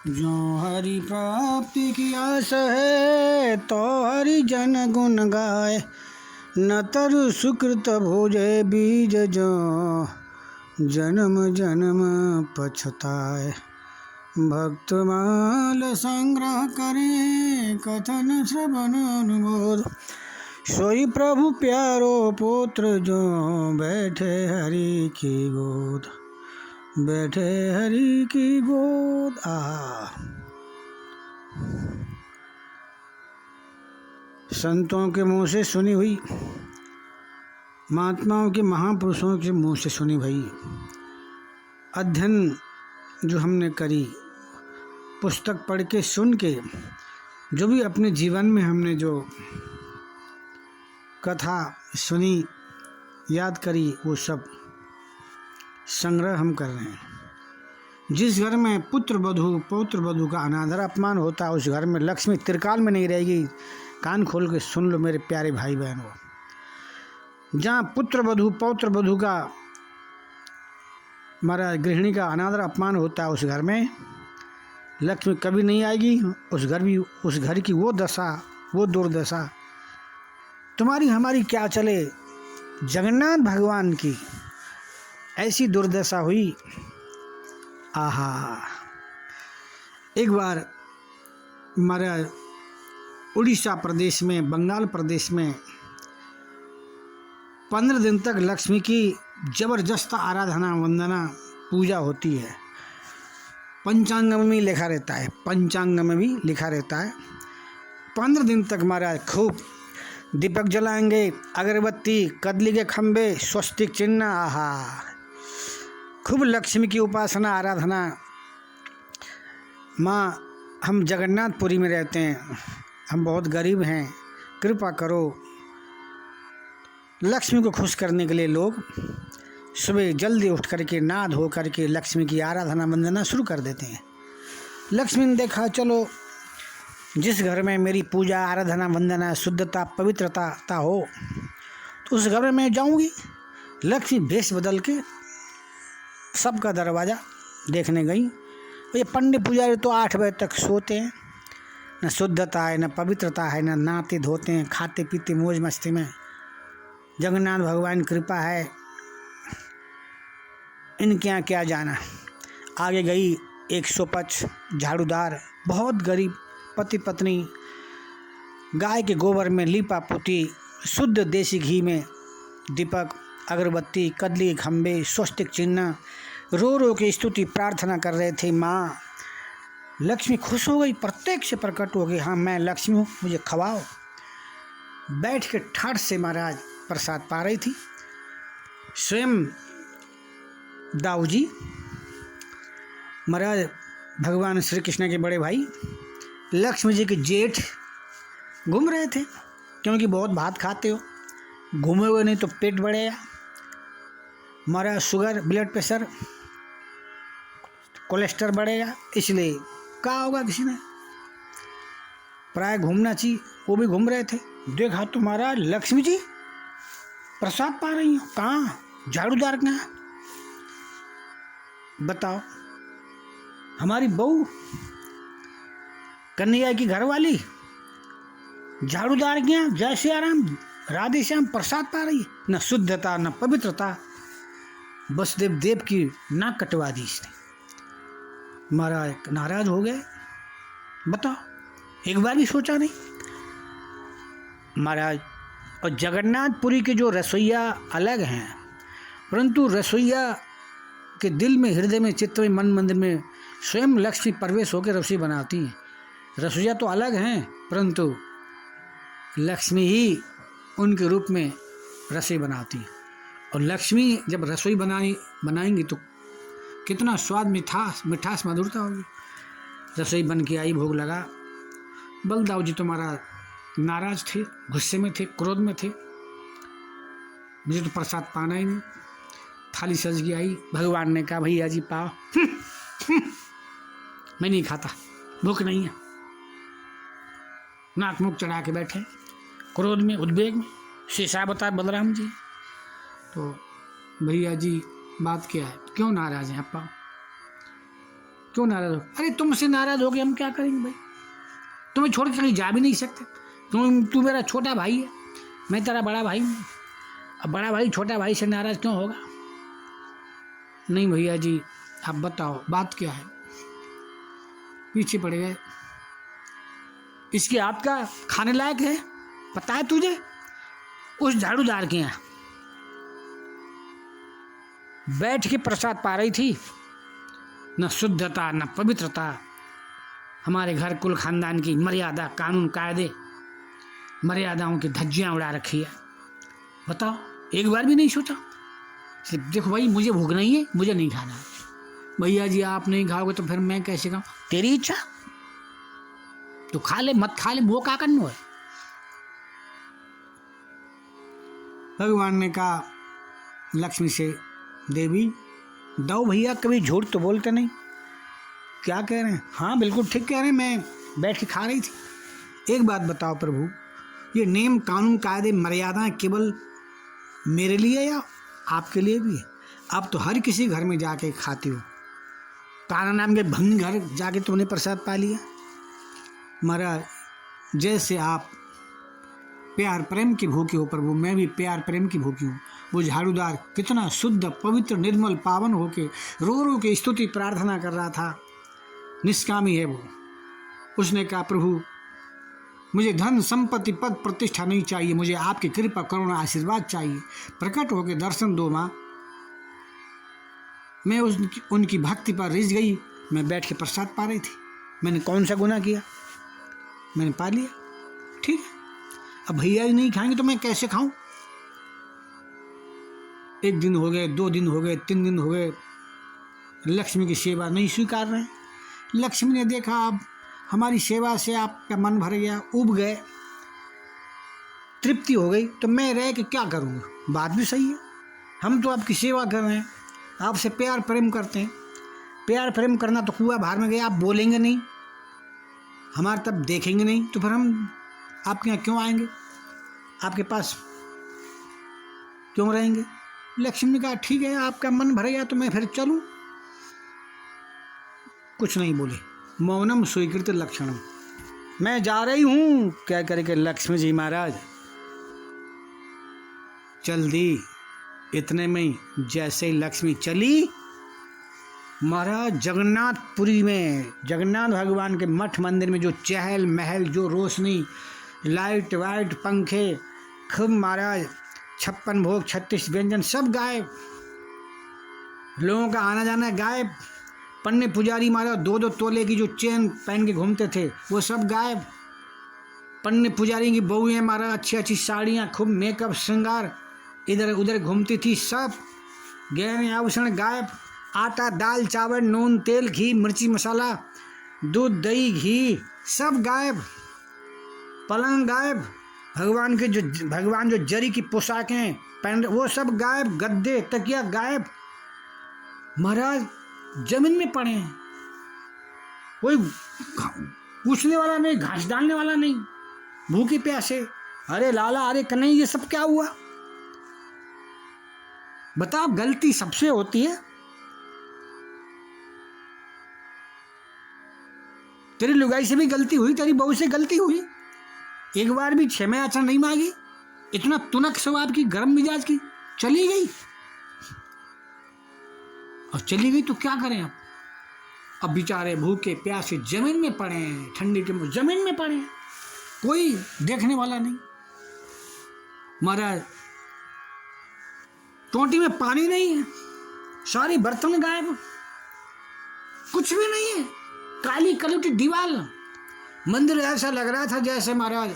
जो हरि प्राप्ति की आस है तो हरि जन गुण गाय। न तरु सुकृत भोजे बीज जो जन्म जन्म पछताए। भक्त माल संग्रह करे कथन श्रवण अनुबोध। सोई प्रभु प्यारो पुत्र जो बैठे हरि की गोद। बैठे हरि की गोद। संतों के मुंह से सुनी हुई, महात्माओं के महापुरुषों के मुंह से सुनी हुई अध्ययन जो हमने करी, पुस्तक पढ़ के सुन के जो भी अपने जीवन में हमने जो कथा सुनी याद करी, वो सब संग्रह हम कर रहे हैं। जिस घर में पुत्र वधू पौत्र वधू का अनादर अपमान होता है, उस घर में लक्ष्मी त्रिकाल में नहीं रहेगी। कान खोल के सुन लो मेरे प्यारे भाई बहनों। जहाँ पुत्र वधू पौत्र वधू का हमारा गृहिणी का अनादर अपमान होता है, उस घर में लक्ष्मी कभी नहीं आएगी। उस घर की वो दशा, वो दुर्दशा तुम्हारी हमारी क्या चले, जगन्नाथ भगवान की ऐसी दुर्दशा हुई। आहा, एक बार हमारा उड़ीसा प्रदेश में, बंगाल प्रदेश में 15 दिन तक लक्ष्मी की जबरदस्त आराधना वंदना पूजा होती है। पंचांग में भी लिखा रहता है, पंचांग में भी लिखा रहता है 15 दिन तक महाराज खूब दीपक जलाएंगे, अगरबत्ती, कदली के खंबे, स्वस्तिक चिन्ह। आहा, खूब लक्ष्मी की उपासना आराधना। माँ, हम जगन्नाथपुरी में रहते हैं, हम बहुत गरीब हैं, कृपा करो। लक्ष्मी को खुश करने के लिए लोग सुबह जल्दी उठ करके नहा धो करके लक्ष्मी की आराधना वंदना शुरू कर देते हैं। लक्ष्मी ने देखा, चलो जिस घर में मेरी पूजा आराधना वंदना शुद्धता पवित्रता हो, तो उस घर में मैं जाऊंगी। लक्ष्मी भेष बदल के सबका दरवाज़ा देखने गई। ये पंडित पुजारी तो 8 बजे तक सोते हैं, न शुद्धता है, न पवित्रता है, न नहाते धोते हैं, खाते पीते मौज मस्ती में। जगन्नाथ भगवान कृपा है, इनके यहाँ क्या जाना। आगे गई एक सोपच झाड़ूदार, बहुत गरीब पति पत्नी, गाय के गोबर में लीपा पोती, शुद्ध देसी घी में दीपक अगरबत्ती, कदली खंबे, स्वस्तिक चिन्ह, रो रो के स्तुति प्रार्थना कर रहे थे। माँ लक्ष्मी खुश हो गई, प्रत्येक से प्रकट हो गई, हाँ मैं लक्ष्मी हूँ, मुझे खवाओ। बैठ के ठाठ से महाराज प्रसाद पा रही थी। स्वयं दाऊ जी महाराज भगवान श्री कृष्ण के बड़े भाई लक्ष्मी जी के जेठ घूम रहे थे, क्योंकि बहुत भात खाते हो, घूमे हुए नहीं तो पेट बढ़ेगा। हमारा शुगर, ब्लड प्रेशर, कोलेस्ट्रॉल बढ़ेगा, इसलिए कहा होगा किसी ने प्राय घूमना चाहिए। वो भी घूम रहे थे, देखा तुम्हारा लक्ष्मी जी प्रसाद पा रही हो। कहाँ? झाड़ूदार के यहाँ। बताओ, हमारी बहू कन्हैया की घरवाली झाड़ूदार के यहाँ जय सिया राम राधे श्याम प्रसाद पा रही है। न शुद्धता न पवित्रता, बस देव की नाक कटवा दी इसने। महाराज नाराज हो गए। बताओ, एक बार भी सोचा नहीं महाराज। और जगन्नाथपुरी के जो रसोइया अलग हैं, परंतु रसोइया के दिल में, हृदय में, चित्त में, मन मंदिर में स्वयं लक्ष्मी प्रवेश होकर रसोई बनाती हैं। रसोइया तो अलग हैं, परंतु लक्ष्मी ही उनके रूप में रसोई बनाती है। और लक्ष्मी जब रसोई बनाएंगी तो कितना स्वाद, मिठास मधुरता होगी। रसोई बन के आई, भोग लगा। बलदाऊ जी तुम्हारा नाराज थे, गुस्से में थे, क्रोध में थे, मुझे तो प्रसाद पाना ही नहीं। थाली सज गई आई, भगवान ने कहा भैया जी पाओ। मैं नहीं खाता, भूख नहीं है। नाक मुख चढ़ा के बैठे, क्रोध में, उद्वेग में। शेषा बता बलराम जी, तो भैया जी बात क्या है, क्यों नाराज हैं आप? क्यों नाराज हो? अरे तुमसे नाराज हो गए हम क्या करेंगे भाई, तुम्हें छोड़ के कहीं जा भी नहीं सकते। तू मेरा छोटा भाई है, मैं तेरा बड़ा भाई हूँ। अब बड़ा भाई छोटा भाई से नाराज क्यों होगा? नहीं भैया जी, आप बताओ बात क्या है। पीछे पड़ गए। इसकी आपका खाने लायक है, पता है तुझे? उस झाड़ूदार के यहाँ बैठ के प्रसाद पा रही थी, न शुद्धता न पवित्रता, हमारे घर कुल खानदान की मर्यादा कानून कायदे मर्यादाओं की धज्जियाँ उड़ा रखी है। बताओ, एक बार भी नहीं सोचा? सिर्फ देखो भाई, मुझे भूख नहीं है, मुझे नहीं खाना है। भैया जी आप नहीं खाओगे तो फिर मैं कैसे खाऊं? तेरी इच्छा, तो खा ले, मत खा ले, वो क्या करना है? भगवान ने कहा लक्ष्मी से, देवी दो भैया, कभी झूठ तो बोलते नहीं। क्या कह रहे हैं? हाँ बिल्कुल ठीक कह रहे हैं, मैं बैठ के खा रही थी। एक बात बताओ प्रभु, ये नेम कानून कायदे मर्यादाएं केवल मेरे लिए या आपके लिए भी है? आप तो हर किसी घर में जाके खाती हो, तारा नाम के भंग घर जाके तुमने प्रसाद पा लिया। महाराज जैसे आप प्यार प्रेम की भूखी हो प्रभु, मैं भी प्यार प्रेम की भूखी हूँ। वो झाड़ूदार कितना शुद्ध पवित्र निर्मल पावन होके रो रो के स्तुति प्रार्थना कर रहा था, निष्कामी है वो। उसने कहा प्रभु मुझे धन संपत्ति पद प्रतिष्ठा नहीं चाहिए, मुझे आपकी कृपा करुणा आशीर्वाद चाहिए, प्रकट होकर दर्शन दो माँ। मैं उनकी भक्ति पर रिझ गई, मैं बैठ के प्रसाद पा रही थी। मैंने कौन सा गुनाह किया? मैंने पा लिया, ठीक है। अब भैया ही नहीं खाएंगे तो मैं कैसे खाऊं? 1 दिन हो गए, 2 दिन हो गए, 3 दिन हो गए, लक्ष्मी की सेवा नहीं स्वीकार रहे। लक्ष्मी ने देखा अब हमारी सेवा से आपका मन भर गया, उब गए, तृप्ति हो गई, तो मैं रह के क्या करूँगा? बात भी सही है, हम तो आपकी सेवा कर रहे हैं, आपसे प्यार प्रेम करते हैं। प्यार प्रेम करना तो कुआं बाहर में गया, आप बोलेंगे नहीं, हमारे तब देखेंगे नहीं, तो फिर हम आपके यहाँ क्यों आएंगे? आपके पास क्यों रहेंगे? लक्ष्मी ने कहा ठीक है, आपका मन भर गया तो मैं फिर चलूं। कुछ नहीं बोले, मौनम स्वीकृत लक्षणम, मैं जा रही हूं क्या करके लक्ष्मी जी महाराज चल दी। इतने में जैसे ही लक्ष्मी चली, महाराज जगन्नाथपुरी में जगन्नाथ भगवान के मठ मंदिर में जो चहल महल, जो रोशनी, लाइट वाइट, पंखे, खूब महाराज 56 भोग 36 व्यंजन सब गायब, लोगों का आना जाना गायब। पन्ने पुजारी महाराज 2-2 तोले की जो चेन पहन के घूमते थे वो सब गायब। पन्ने पुजारी की बहुएं महाराज अच्छी अच्छी साड़ियाँ, खूब मेकअप श्रृंगार, इधर उधर घूमती थी, सब गहने आभूषण गायब। आटा दाल चावल नून तेल घी मिर्ची मसाला दूध दही घी सब गायब। पलंग गायब, भगवान जो जरी की पोशाकें पहन वो सब गायब, गद्दे तकिया गायब। महाराज जमीन में पड़े हैं, कोई पूछने वाला नहीं, घास डालने वाला नहीं, भूखे प्यासे। अरे लाला, अरे कन्हैया, ये सब क्या हुआ? बता, गलती सबसे होती है। तेरी लुगाई से भी गलती हुई, तेरी बहू से गलती हुई, एक बार भी क्षमा याचना नहीं मांगी। इतना तुनक स्वभाव की, गर्म मिजाज की, चली गई। और चली गई तो क्या करें अब बेचारे भूखे प्यासे जमीन में पड़े हैं, ठंडी के जमीन में पड़े हैं, कोई देखने वाला नहीं। महाराज टोंटी में पानी नहीं है, सारी बर्तन गायब, कुछ भी नहीं है, काली कलुटी दीवार। मंदिर ऐसा लग रहा था जैसे महाराज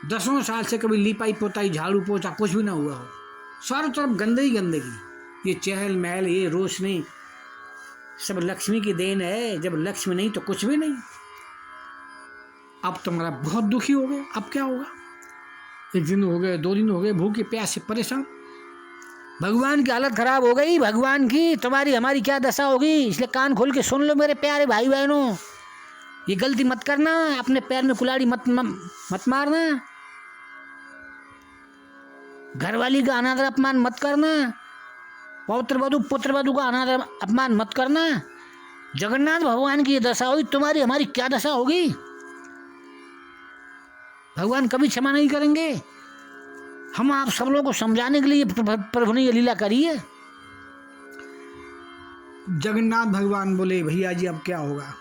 10 साल से कभी लिपाई पोताई झाड़ू पोछा कुछ भी ना हुआ हो, चारों तरफ गंदगी गंदगी। ये चहल महल, ये रोशनी सब लक्ष्मी की देन है, जब लक्ष्मी नहीं तो कुछ भी नहीं। अब तुम्हारा बहुत दुखी हो गए, अब क्या होगा? 1 दिन हो गए, 2 दिन हो गए, भूखे प्यासे परेशान, भगवान की हालत खराब हो गई। भगवान की तुम्हारी हमारी क्या दशा होगी? इसलिए कान खोल के सुन लो मेरे प्यारे भाई बहनों, ये गलती मत करना, अपने पैर में कुल्हाड़ी मत मारना, घरवाली का अनादर अपमान मत करना, पौत्र वधु पुत्र वधु का अनादर अपमान मत करना, जगन्नाथ भगवान की ये दशा हुई, तुम्हारी हमारी क्या दशा होगी? भगवान कभी क्षमा नहीं करेंगे। हम आप सब लोगों को समझाने के लिए प्रभु ने ये लीला करी है। जगन्नाथ भगवान बोले भैया जी अब क्या होगा,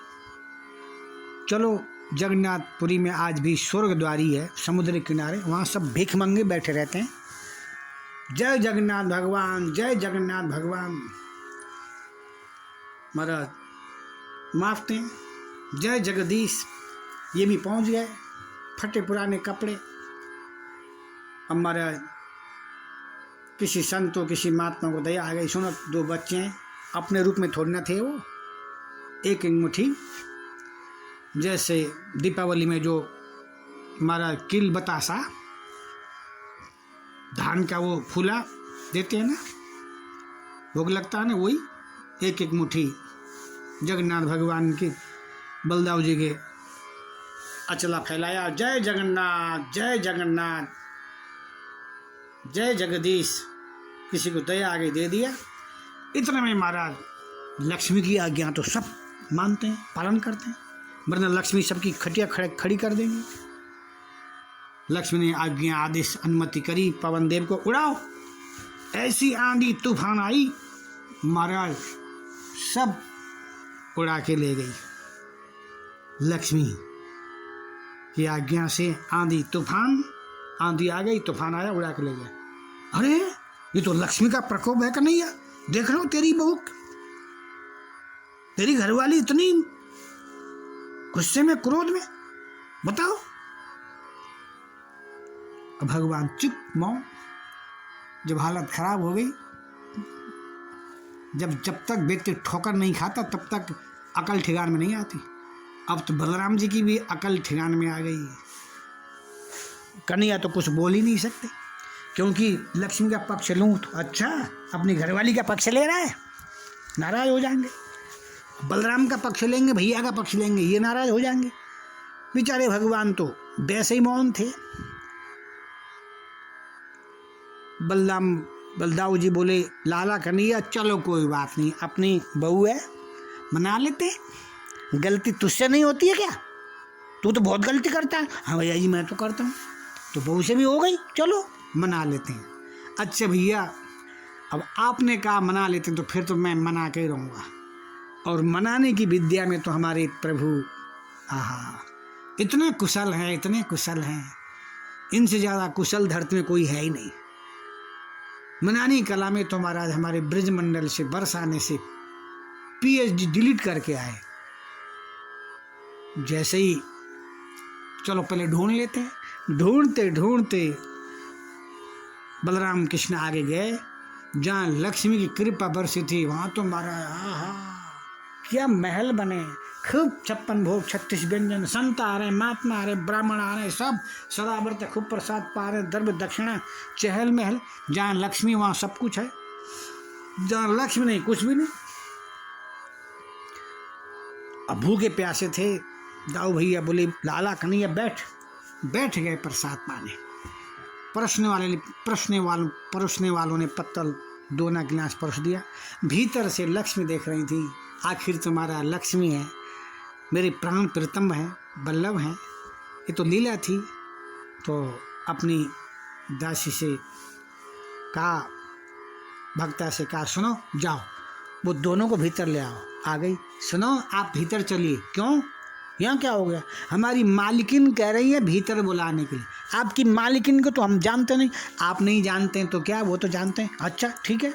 चलो जगन्नाथपुरी में आज भी स्वर्गद्वारी है, समुद्र के किनारे, वहाँ सब भीख मंगे बैठे रहते हैं। जय जगन्नाथ भगवान, जय जगन्नाथ भगवान। महाराज माफ दें, जय जगदीश। ये भी पहुँच गए, फटे पुराने कपड़े। अब महाराज किसी संतों किसी महात्मा को दया आ गई, सुनो 2 बच्चे हैं, अपने रूप में थोड़ना थे वो, एक मुट्ठी, जैसे दीपावली में जो हमारा किल बतासा धान का वो फूला देते हैं ना, भोग लगता है ना, वही एक मुट्ठी जगन्नाथ भगवान की बलदाव जी के अचला फैलाया। जय जगन्नाथ, जय जगन्नाथ, जय जगदीश। किसी को दया आगे दे दिया। इतने में महाराज लक्ष्मी की आज्ञा तो सब मानते हैं, पालन करते हैं, वरना लक्ष्मी सबकी खटिया खड़ी कर देंगे। लक्ष्मी ने आज्ञा आदेश अनुमति करी, पवन देव को उड़ाओ। ऐसी आंधी तूफान आई, महाराज सब उड़ा के ले गई। लक्ष्मी की आज्ञा से आंधी आ गई, तूफान आया, उड़ा के ले गया। अरे ये तो लक्ष्मी का प्रकोप है कन्हैया, देख लो तेरी बहू, तेरी घरवाली इतनी गुस्से में, क्रोध में, बताओ। अब भगवान चुप मौन। जब हालत खराब हो गई, जब तक व्यक्ति ठोकर नहीं खाता तब तक अकल ठिकान में नहीं आती। अब तो बलराम जी की भी अकल ठिकान में आ गई है। कन्हैया तो कुछ बोल ही नहीं सकते, क्योंकि लक्ष्मी का पक्ष लूँ तो अच्छा, अपनी घरवाली का पक्ष ले रहा है, नाराज हो जाएंगे। बलराम का पक्ष लेंगे, भैया का पक्ष लेंगे, ये नाराज हो जाएंगे। बेचारे भगवान तो वैसे ही मौन थे। बलदाऊ जी बोले लाला कन्हैया चलो कोई बात नहीं, अपनी बहू है, मना लेते, गलती तुझसे नहीं होती है क्या? तू तो बहुत गलती करता है। हाँ भैया जी मैं तो करता हूँ, तो बहू से भी हो गई, चलो मना लेते हैं। अच्छा भैया अब आपने कहा मना लेते हैं, तो फिर तो मैं मना के रहूँगा। और मनाने की विद्या में तो हमारे प्रभु आहा इतने कुशल हैं, इतने कुशल हैं, इनसे ज़्यादा कुशल धरती में कोई है ही नहीं। मनानी कला में तो महाराज हमारे ब्रजमंडल से वर्ष आने से PhD डिलीट करके आए। जैसे ही चलो पहले ढूंढ लेते हैं, ढूंढते ढूंढते बलराम कृष्ण आगे गए, जहाँ लक्ष्मी की कृपा बरसी थी, वहाँ तो महाराज आहा क्या महल बने, खूब 56 भोग 36 व्यंजन, संत आ रहे, महात्मा आ रहे, ब्राह्मण आ रहे, सब सदाव्रत खूब प्रसाद पा रहे, द्रव्य दक्षिणा, चहल महल। जहाँ लक्ष्मी वहाँ सब कुछ है, जहाँ लक्ष्मी नहीं कुछ भी नहीं। अब भूखे प्यासे थे, दाऊ भैया बोले लाला कन्हैया बैठ गए प्रसाद पाने। परोसने वालों ने पत्तल 2 गिलास परोस दिया। भीतर से लक्ष्मी देख रही थी, आखिर तुम्हारा लक्ष्मी है, मेरे प्राण प्रीतम है, बल्लभ हैं, ये तो लीला थी। तो अपनी दासी से कहा, भक्ता से कहा सुनो जाओ वो दोनों को भीतर ले आओ। आ गई, सुनो आप भीतर चलिए। क्यों, यहाँ क्या हो गया? हमारी मालिकिन कह रही है भीतर बुलाने के लिए। आपकी मालिकिन को तो हम जानते नहीं। आप नहीं जानते हैं तो क्या, वो तो जानते हैं। अच्छा ठीक है,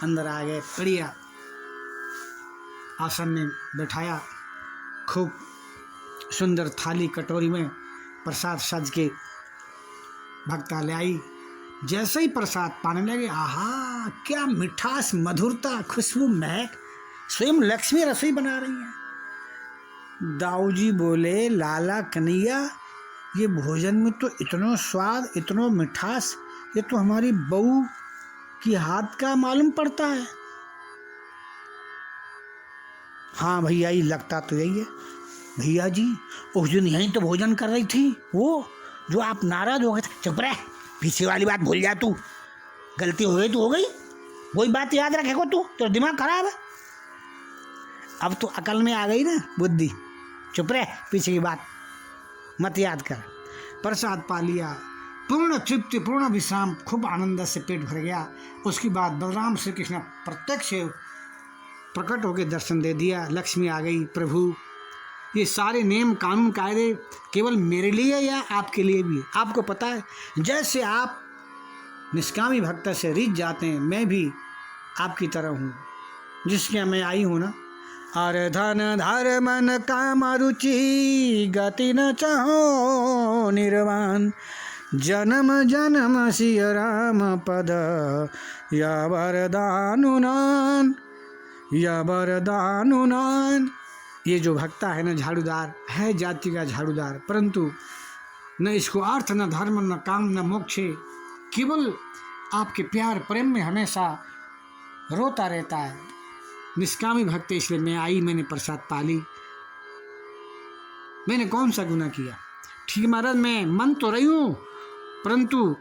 अंदर आ गए, बढ़िया आसन में बैठाया, खूब सुंदर थाली कटोरी में प्रसाद सज के भक्ता ले आई। जैसे ही प्रसाद पाने लगे, आहा क्या मिठास, मधुरता, खुशबू, महक, स्वयं लक्ष्मी रसोई बना रही है। दाऊ जी बोले लाला कन्हैया ये भोजन में तो इतना स्वाद, इतना मिठास, ये तो हमारी बहू की हाथ का मालूम पड़ता है। हाँ भैया ये लगता तो यही है। भैया जी उस दिन यहीं तो भोजन कर रही थी, वो जो आप नाराज हो गए थे। चुप रह, पीछे वाली बात भूल जा तू, गलती हो गई तो हो गई, वही बात याद रखेगा तू, तेरा दिमाग खराब है। अब तो अकल में आ गई ना बुद्धि, चुप रह, पीछे की बात मत याद कर। प्रसाद पा लिया, पूर्ण तृप्ति, पूर्ण विश्राम, खूब आनंद से पेट भर गया। उसके बाद बलराम श्री कृष्ण प्रत्यक्ष प्रकट होकर दर्शन दे दिया। लक्ष्मी आ गई, प्रभु ये सारे नियम कानून कायदे केवल मेरे लिए या आपके लिए भी? आपको पता है जैसे आप निष्कामी भक्त से रिझ जाते हैं, मैं भी आपकी तरह हूँ, जिसके मैं आई हूँ ना। अरे धन धर्म मन काम रुचि, गति न चाहो निर्वाण, जन्म जन्म सिय राम पद, या वरदानुनान, या वरदानुनान। ये जो भक्ता है ना, झाड़ूदार है, जाति का झाड़ूदार, परंतु न इसको अर्थ न धर्म न काम न मोक्ष, केवल आपके प्यार प्रेम में हमेशा रोता रहता है। निष्कामी भक्त, इसलिए मैं आई, मैंने प्रसाद पाली, मैंने कौन सा गुनाह किया? ठीक महाराज, मैं मन तो रही हूँ, परंतु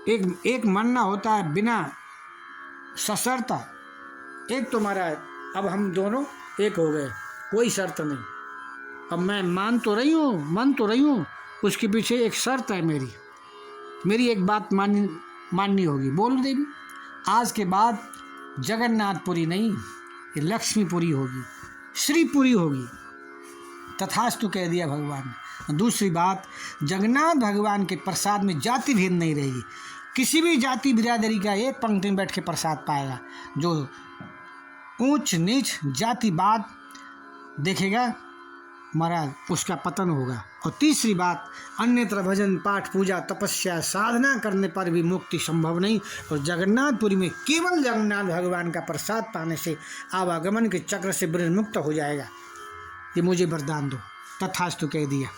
एक मानना होता है बिना सशर्ता। एक तो महाराज अब हम दोनों एक हो गए, कोई शर्त नहीं। अब मैं मान तो रही हूँ, उसके पीछे एक शर्त है मेरी एक बात माननी होगी। बोल देवी, आज के बाद जगन्नाथपुरी नहीं, ये लक्ष्मीपुरी होगी, श्रीपुरी होगी। तथास्तु कह दिया भगवान ने। दूसरी बात, जगन्नाथ भगवान के प्रसाद में जाति भेद नहीं रहेगी। किसी भी जाति बिरादरी का एक पंक्ति में बैठ के प्रसाद पाएगा। जो ऊंच नीच जातिवाद देखेगा महाराज, उसका पतन होगा। और तीसरी बात, अन्यत्र भजन पाठ पूजा तपस्या साधना करने पर भी मुक्ति संभव नहीं। और जगन्नाथपुरी में केवल जगन्नाथ भगवान का प्रसाद पाने से आवागमन के चक्र से ब्रज मुक्त हो जाएगा। ये मुझे वरदान दो। तथास्तु कह दिया।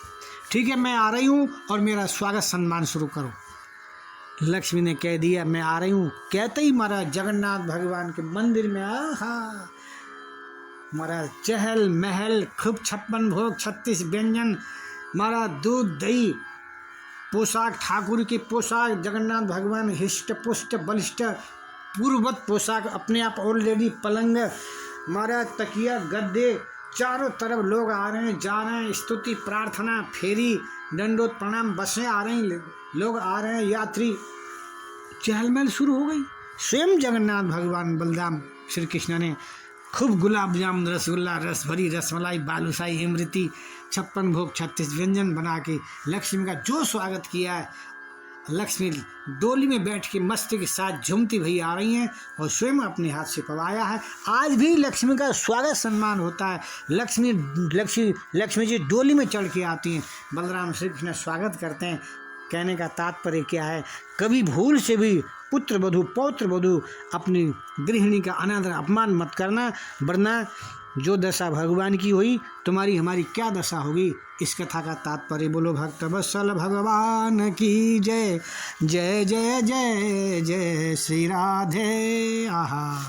ठीक है, मैं आ रही हूँ और मेरा स्वागत सम्मान शुरू करो। लक्ष्मी ने कह दिया मैं आ रही हूँ। कहते ही महाराज जगन्नाथ भगवान के मंदिर में महाराज चहल महल, खूब 56 भोग, 36 व्यंजन, महाराज दूध दही, पोशाक ठाकुर की पोशाक, जगन्नाथ भगवान हिष्ट पुष्ट बलिष्ठ पूर्ववत पोशाक, अपने आप ऑलरेडी पलंग, महाराज तकिया गद्दे, चारों तरफ लोग आ रहे हैं जा रहे हैं, स्तुति प्रार्थना फेरी दंडोत प्रणाम, बसें आ रही, लोग आ रहे हैं, यात्री, चहल महल शुरू हो गई। स्वयं जगन्नाथ भगवान बलराम श्री कृष्ण ने खूब गुलाब जामुन, रसगुल्ला, रस भरी रसमलाई, बालूशाही, इमरती, 56 भोग, 36 व्यंजन बना के लक्ष्मी का जो स्वागत किया है। लक्ष्मी डोली में बैठ के मस्ती के साथ झूमती भई आ रही हैं और स्वयं अपने हाथ से पवाया है। आज भी लक्ष्मी का स्वागत सम्मान होता है। लक्ष्मी जी डोली में चढ़ के आती हैं, बलराम श्री कृष्ण स्वागत करते हैं। कहने का तात्पर्य क्या है, कभी भूल से भी पुत्र वधू पौत्र वधू अपनी गृहिणी का अनादर अपमान मत करना, वरना जो दशा भगवान की हुई तुम्हारी हमारी क्या दशा होगी। इस कथा का तात्पर्य बोलो भक्त वत्सल भगवान की जय। जय जय जय जय श्री राधे। आहा।